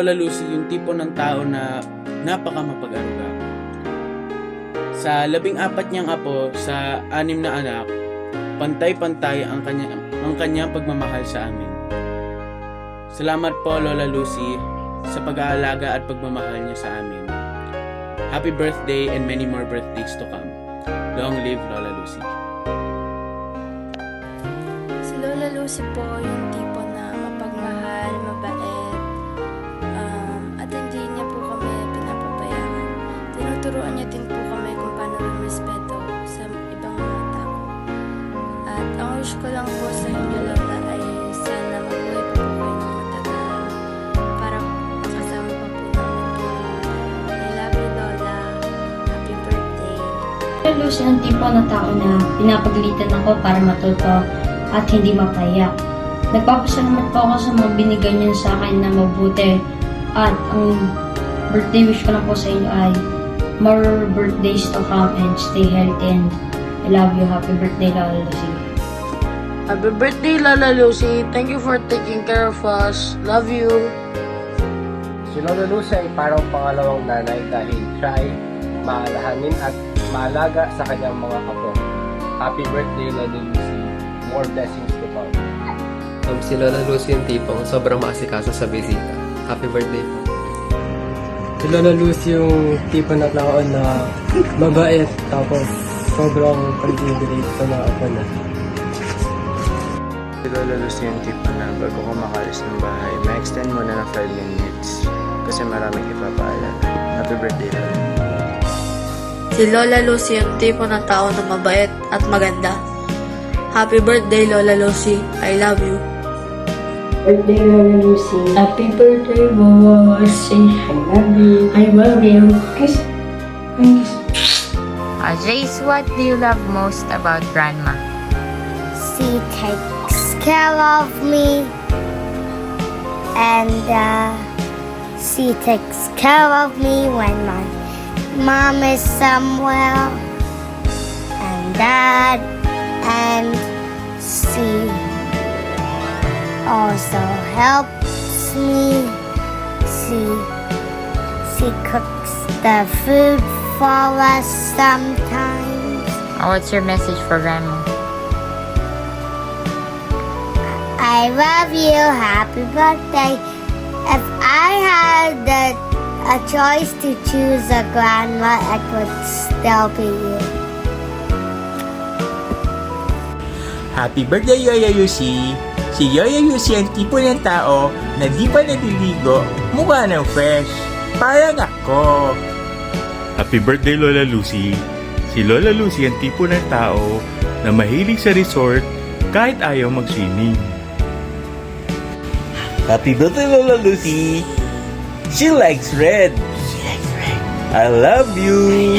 Lola Lucy yung tipo ng tao na napaka mapag-aruga. Sa 14 niyang apo sa 6 na anak, pantay-pantay ang kanyang pagmamahal sa amin. Salamat po Lola Lucy sa pag-aalaga at pagmamahal niyo sa amin. Happy birthday and many more birthdays to come. Long live Lola Lucy. Si Lola Lucy po yung tipo na mapagmahal, mabait, at hindi niya po kami pinapabayaan. Tinuturuan niya din po kami kung paano rumispeto sa ibang mga tao. At ang wish ko lang po sa inyo, Lola, ay sana mabuhay po kayo ng matagal para makasama pa po namin kayo. I love you, Lola. Happy birthday. Lola Lucy ang tipo na tao na pinapagalitan ako para matuto at hindi mapayak. Nagpapasalamat po ako sa mga binigay niyo sa akin na mabuti. At ang birthday wish ko na po sa inyo ay more birthdays to come and stay healthy and I love you. Happy birthday, Lola Lucy. Happy birthday, Lola Lucy. Thank you for taking care of us. Love you. Si Lola Lucy ay parang pangalawang nanay dahil siya ay maalahanin at maalaga sa kanyang mga apo. Happy birthday, Lola Lucy. More blessings to come. Si Lola Lucy yung tipong sobrang maasikaso sa bisita. Happy birthday po. Si Lola Lucy yung tipo na tao na mabait tapos sobrang considerate sa mga apo na. Si Lola Lucy yung tipo na bago ko makalis ng bahay, ma-extend muna ng 5 minutes kasi maraming ipapaalala. Happy birthday, Lola. Si Lola Lucy yung tipo ng tao na mabait at maganda. Happy birthday, Lola Lucy. I love you. Birthday, Lola Lucy. Happy birthday, Lola Lucy. I love you. I love you. Kiss. Jace, what do you love most about Grandma? She takes care of me, and she takes care of me when my mom is somewhere, and Dad, and she also helps me. She cooks the food for us sometimes. What's your message for Grandma? I love you. Happy birthday. If I had a choice to choose a grandma, it would still be you. Happy birthday, Yoya Yusi! Si Yoya Yusi ang tipo ng tao na di pa naliligo, mukha ng fresh. Parang ako. Happy birthday, Lola Lucy! Si Lola Lucy ang tipo ng tao na mahilig sa resort kahit ayaw mag-swimming. Happy birthday, Lola Lucy! She likes red. I love you!